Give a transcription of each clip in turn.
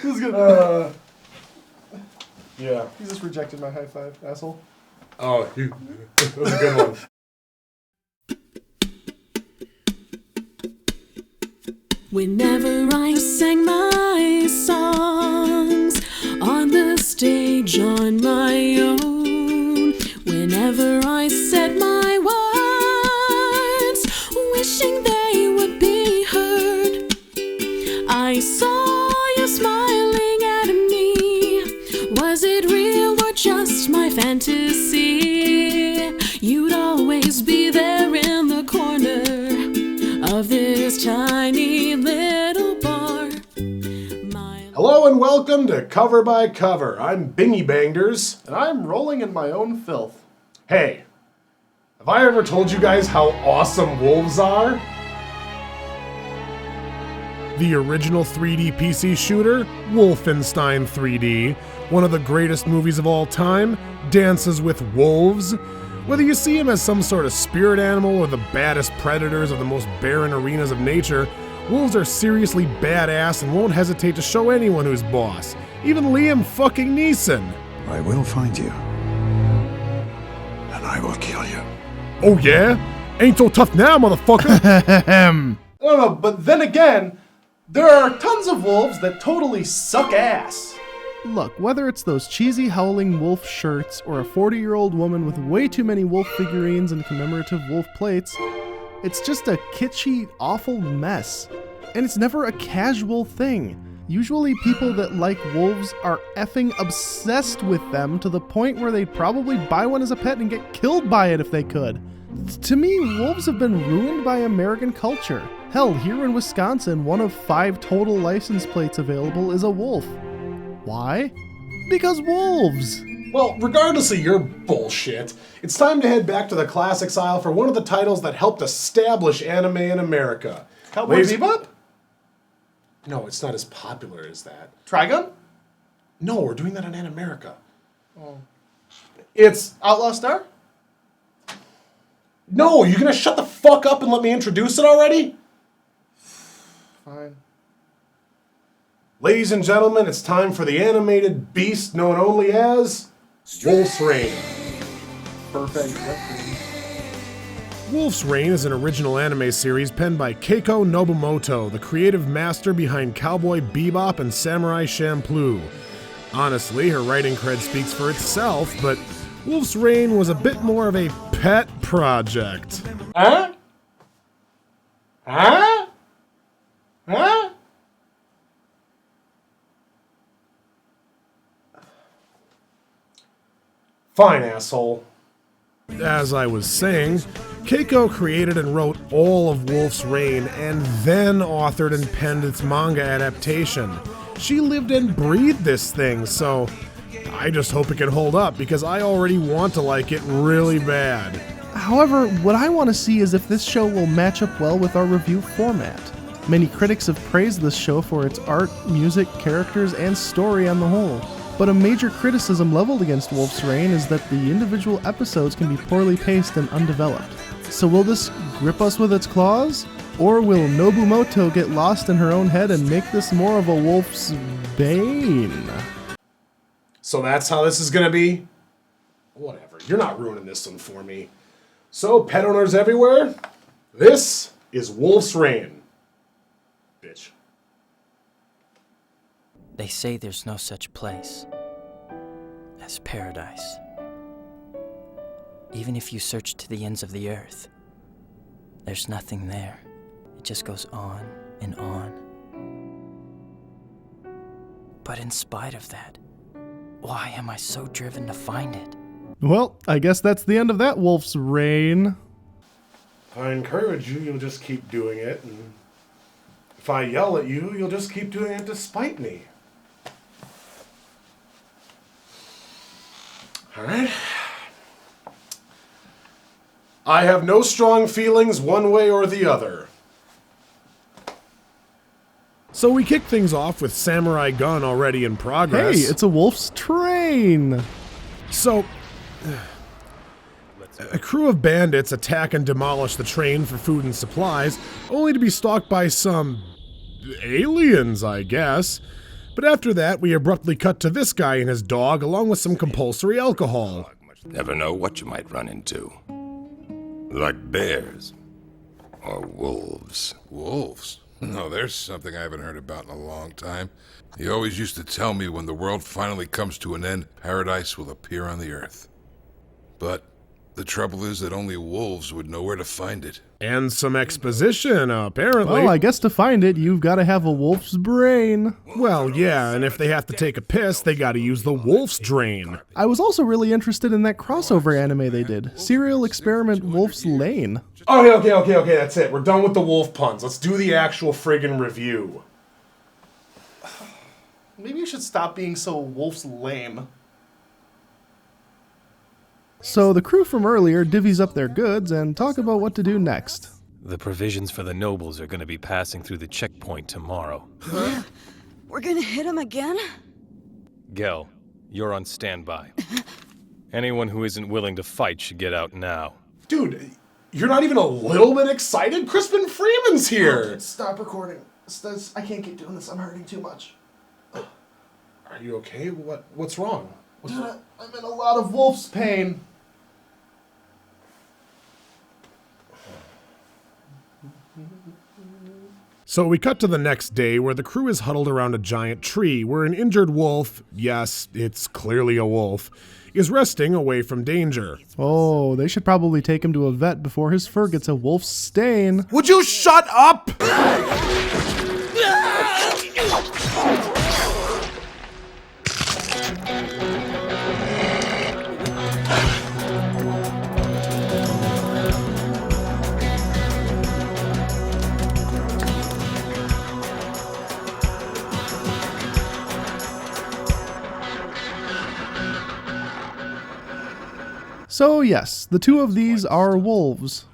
This is good. Yeah. You just rejected my high five, asshole. Oh, that was a good one. Whenever I sang my songs on the stage on my own, whenever I said my words, wishing they would be heard, I saw you smiling at me. Was it real or just my fantasy? You'd always be there in the corner of this tiny little bar. Hello and welcome to Cover by Cover. I'm Bingy Bangers. And I'm rolling in my own filth. Hey, have I ever told you guys how awesome wolves are? The original 3D PC shooter, Wolfenstein 3D, one of the greatest movies of all time, dances with wolves. Whether you see him as some sort of spirit animal or the baddest predators of the most barren arenas of nature, wolves are seriously badass and won't hesitate to show anyone who's boss. Even Liam fucking Neeson. I will find you. And I will kill you. Oh yeah? Ain't so tough now, motherfucker! I don't know, but then again, there are tons of wolves that totally suck ass. Look, whether it's those cheesy howling wolf shirts or a 40-year-old woman with way too many wolf figurines and commemorative wolf plates, it's just a kitschy, awful mess. And it's never a casual thing. Usually people that like wolves are effing obsessed with them to the point where they'd probably buy one as a pet and get killed by it if they could. To me, wolves have been ruined by American culture. Hell, here in Wisconsin, one of 5 total license plates available is a wolf. Why? Because wolves! Well, regardless of your bullshit, it's time to head back to the classics aisle for one of the titles that helped establish anime in America. Cowboy Bebop? No, it's not as popular as that. Trigun? No, we're doing that on Animerica. Oh. It's... Outlaw Star? No, you gonna shut the fuck up and let me introduce it already? Fine. Ladies and gentlemen, it's time for the animated beast known only as Wolf's Rain. Perfect. Wolf's Rain is an original anime series penned by Keiko Nobumoto, the creative master behind Cowboy Bebop and Samurai Champloo. Honestly, her writing cred speaks for itself, but Wolf's Rain was a bit more of a pet project. Huh? Huh? Huh? Fine, asshole. As I was saying, Keiko created and wrote all of Wolf's Rain and then authored and penned its manga adaptation. She lived and breathed this thing, so I just hope it can hold up because I already want to like it really bad. However, what I want to see is if this show will match up well with our review format. Many critics have praised this show for its art, music, characters, and story on the whole. But a major criticism leveled against Wolf's Rain is that the individual episodes can be poorly paced and undeveloped. So will this grip us with its claws? Or will Nobumoto get lost in her own head and make this more of a wolf's bane? So that's how this is gonna be? Whatever, you're not ruining this one for me. So, pet owners everywhere, this is Wolf's Rain. Bitch. They say there's no such place as paradise. Even if you search to the ends of the earth, there's nothing there. It just goes on and on. But in spite of that, why am I so driven to find it? Well, I guess that's the end of that Wolf's Rain. If I encourage you, you'll just keep doing it. And if I yell at you, you'll just keep doing it despite me. Alright. I have no strong feelings one way or the other. So we kick things off with Samurai Gun already in progress. Hey, it's a wolf's train! So, A crew of bandits attack and demolish the train for food and supplies, only to be stalked by some aliens, I guess. But after that, we abruptly cut to this guy and his dog, along with some compulsory alcohol. Never know what you might run into. Like bears. Or wolves. Wolves? No, there's something I haven't heard about in a long time. He always used to tell me when the world finally comes to an end, paradise will appear on the earth. But the trouble is that only wolves would know where to find it. And some exposition, apparently. Well, I guess to find it, you've got to have a wolf's brain. Well, yeah, and if they have to take a piss, they gotta use the wolf's drain. I was also really interested in that crossover anime they did, Serial Experiment Wolf's Lane. Okay, that's it. We're done with the wolf puns. Let's do the actual friggin' review. Maybe you should stop being so wolf's lame. So the crew from earlier divvies up their goods and talk about what to do next. The provisions for the nobles are going to be passing through the checkpoint tomorrow. Huh? We're gonna hit him again? Gel, you're on standby. Anyone who isn't willing to fight should get out now. Dude, you're not even a little bit excited? Crispin Freeman's here! Stop recording. I can't keep doing this. I'm hurting too much. Are you okay? What's wrong? Dude, I'm in a lot of wolf's pain. So we cut to the next day where the crew is huddled around a giant tree where an injured wolf, yes, it's clearly a wolf, is resting away from danger. Oh, they should probably take him to a vet before his fur gets a wolf's stain. Would you shut up? So yes, the two of these are wolves.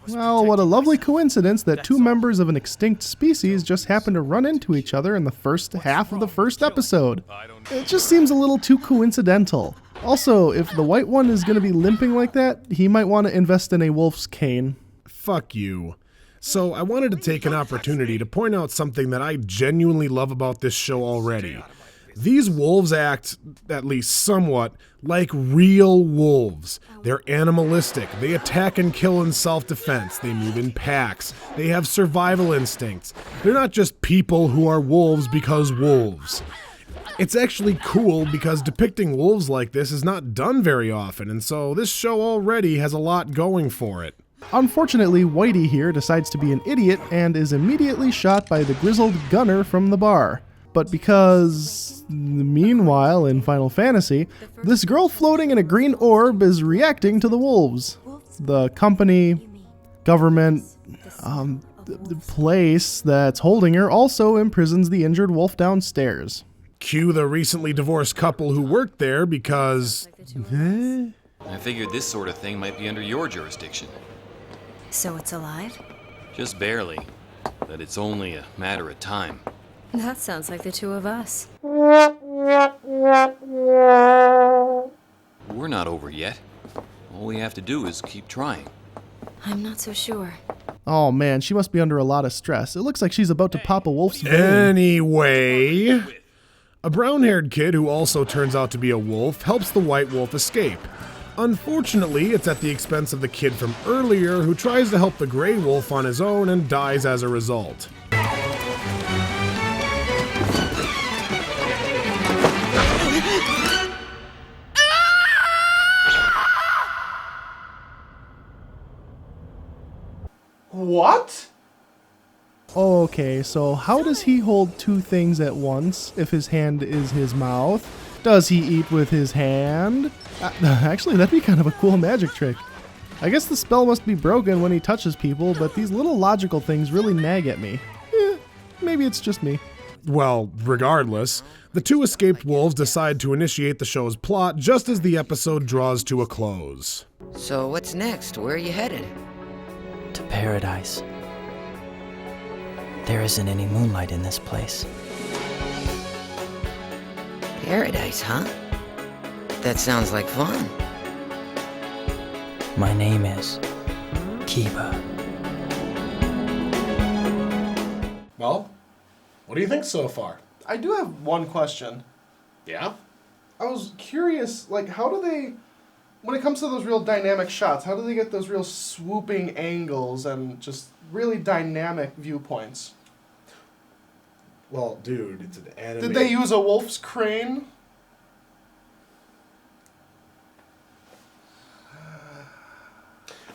Well, what a lovely coincidence that two members of an extinct species just happen to run into each other in the first half of the first episode. It just seems a little too coincidental. Also, if the white one is going to be limping like that, he might want to invest in a wolf's cane. Fuck you. So I wanted to take an opportunity to point out something that I genuinely love about this show already. These wolves act, at least somewhat, like real wolves. They're animalistic. They attack and kill in self-defense. They move in packs. They have survival instincts. They're not just people who are wolves because wolves. It's actually cool because depicting wolves like this is not done very often, and so this show already has a lot going for it. Unfortunately, Whitey here decides to be an idiot and is immediately shot by the grizzled gunner from the bar. But because, meanwhile, in Final Fantasy, this girl floating in a green orb is reacting to the wolves. The company, government, the place that's holding her also imprisons the injured wolf downstairs. Cue the recently divorced couple who worked there because... I figured this sort of thing might be under your jurisdiction. So it's alive? Just barely. But it's only a matter of time. That sounds like the two of us. We're not over yet. All we have to do is keep trying. I'm not so sure. Oh man, she must be under a lot of stress. It looks like she's about to pop a wolf's vein. Anyway, a brown-haired kid who also turns out to be a wolf helps the white wolf escape. Unfortunately, it's at the expense of the kid from earlier who tries to help the gray wolf on his own and dies as a result. What? Okay, so how does he hold two things at once if his hand is his mouth? Does he eat with his hand? Actually, that'd be kind of a cool magic trick. I guess the spell must be broken when he touches people, but these little logical things really nag at me. Maybe it's just me. Well, regardless, the two escaped wolves decide to initiate the show's plot just as the episode draws to a close. So what's next? Where are you headed? To paradise. There isn't any moonlight in this place. Paradise, huh? That sounds like fun. My name is Kiba. Well, what do you think so far? I do have one question. Yeah? I was curious, like, how do they, when it comes to those real dynamic shots, how do they get those real swooping angles and just really dynamic viewpoints? Well, dude, it's an anime. Did they use a wolf's crane?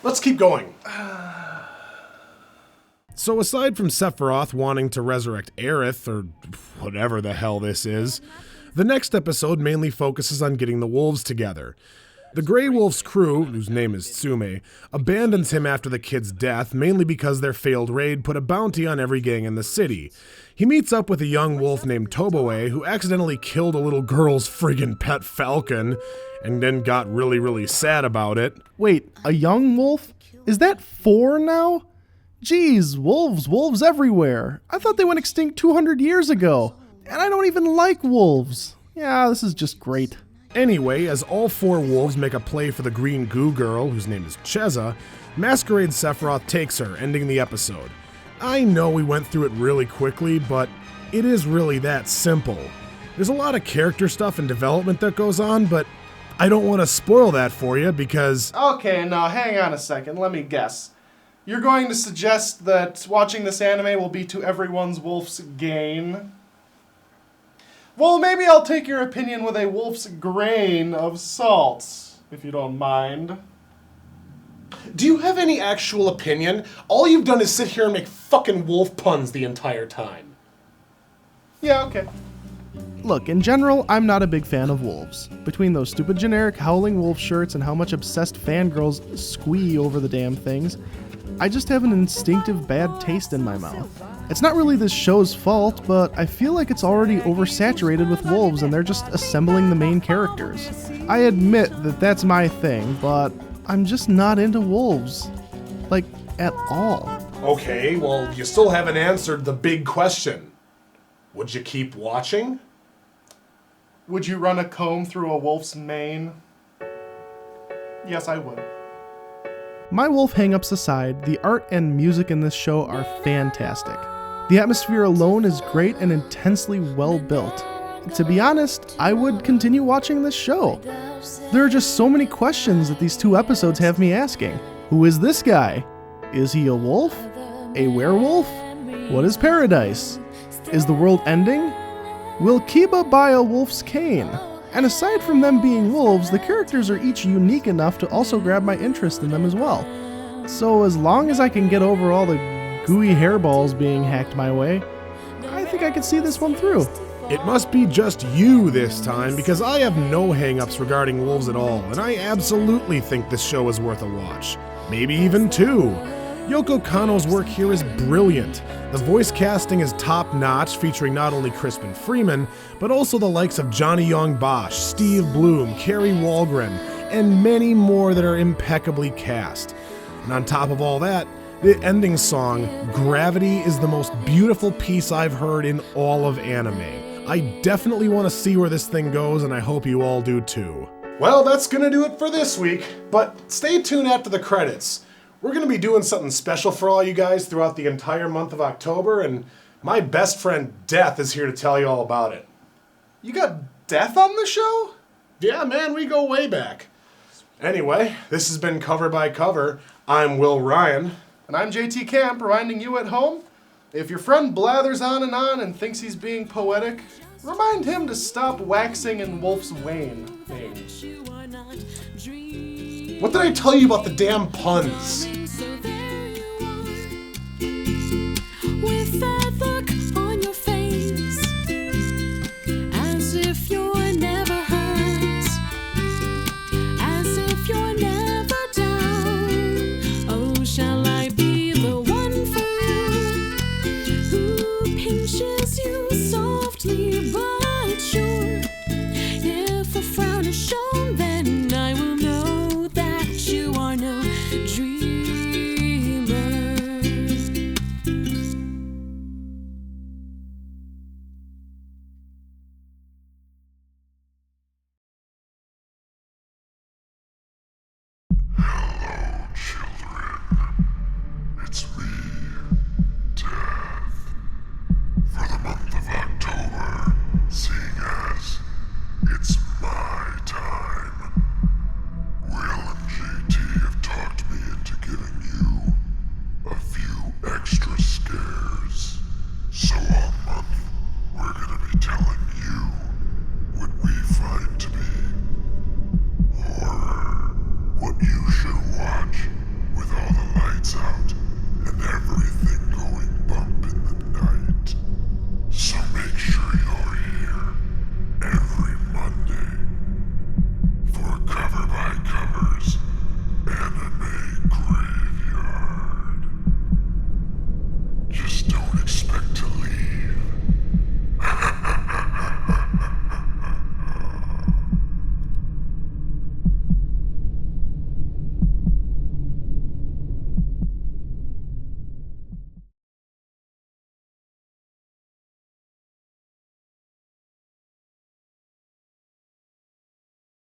Let's keep going. So aside from Sephiroth wanting to resurrect Aerith, or whatever the hell this is, the next episode mainly focuses on getting the wolves together. The Grey Wolf's crew, whose name is Tsume, abandons him after the kid's death, mainly because their failed raid put a bounty on every gang in the city. He meets up with a young wolf named Toboe, who accidentally killed a little girl's friggin' pet falcon, and then got really sad about it. Wait, a young wolf? Is that 4 now? Jeez, wolves everywhere. I thought they went extinct 200 years ago. And I don't even like wolves. Yeah, this is just great. Anyway, as all 4 wolves make a play for the green goo girl, whose name is Cheza, Masquerade Sephiroth takes her, ending the episode. I know we went through it really quickly, but it is really that simple. There's a lot of character stuff and development that goes on, but I don't want to spoil that for you because... Okay, now hang on a second, let me guess. You're going to suggest that watching this anime will be to everyone's wolf's gain? Well, maybe I'll take your opinion with a wolf's grain of salt, if you don't mind. Do you have any actual opinion? All you've done is sit here and make fucking wolf puns the entire time. Yeah, okay. Look, in general, I'm not a big fan of wolves. Between those stupid generic howling wolf shirts and how much obsessed fangirls squee over the damn things, I just have an instinctive bad taste in my mouth. It's not really this show's fault, but I feel like it's already oversaturated with wolves and they're just assembling the main characters. I admit that that's my thing, but I'm just not into wolves. Like, at all. Okay, well, you still haven't answered the big question. Would you keep watching? Would you run a comb through a wolf's mane? Yes, I would. My wolf hangups aside, the art and music in this show are fantastic. The atmosphere alone is great and intensely well built. To be honest, I would continue watching this show. There are just so many questions that these 2 episodes have me asking. Who is this guy? Is he a wolf? A werewolf? What is paradise? Is the world ending? Will Kiba buy a wolf's cane? And aside from them being wolves, the characters are each unique enough to also grab my interest in them as well. So as long as I can get over all the gooey hairballs being hacked my way, I think I could see this one through. It must be just you this time, because I have no hang-ups regarding wolves at all, and I absolutely think this show is worth a watch. Maybe even 2. Yoko Kanno's work here is brilliant. The voice casting is top-notch, featuring not only Crispin Freeman, but also the likes of Johnny Young Bosch, Steve Bloom, Carrie Walgren, and many more that are impeccably cast. And on top of all that, the ending song, Gravity, is the most beautiful piece I've heard in all of anime. I definitely want to see where this thing goes, and I hope you all do too. Well, that's gonna do it for this week, but stay tuned after the credits. We're gonna be doing something special for all you guys throughout the entire month of October, and my best friend Death is here to tell you all about it. You got Death on the show? Yeah, man, we go way back. Anyway, this has been Cover by Cover. I'm Will Ryan. And I'm JT Camp, reminding you at home, if your friend blathers on and thinks he's being poetic, remind him to stop waxing in Wolf's Wane. What did I tell you about the damn puns? With that look on your face, as if you're never hurt, as if you're never down. Oh, shall I be the one for you, who pinches you softly but sure? If a frown is shown, then I will know that you are no dream. with all the lights out and everything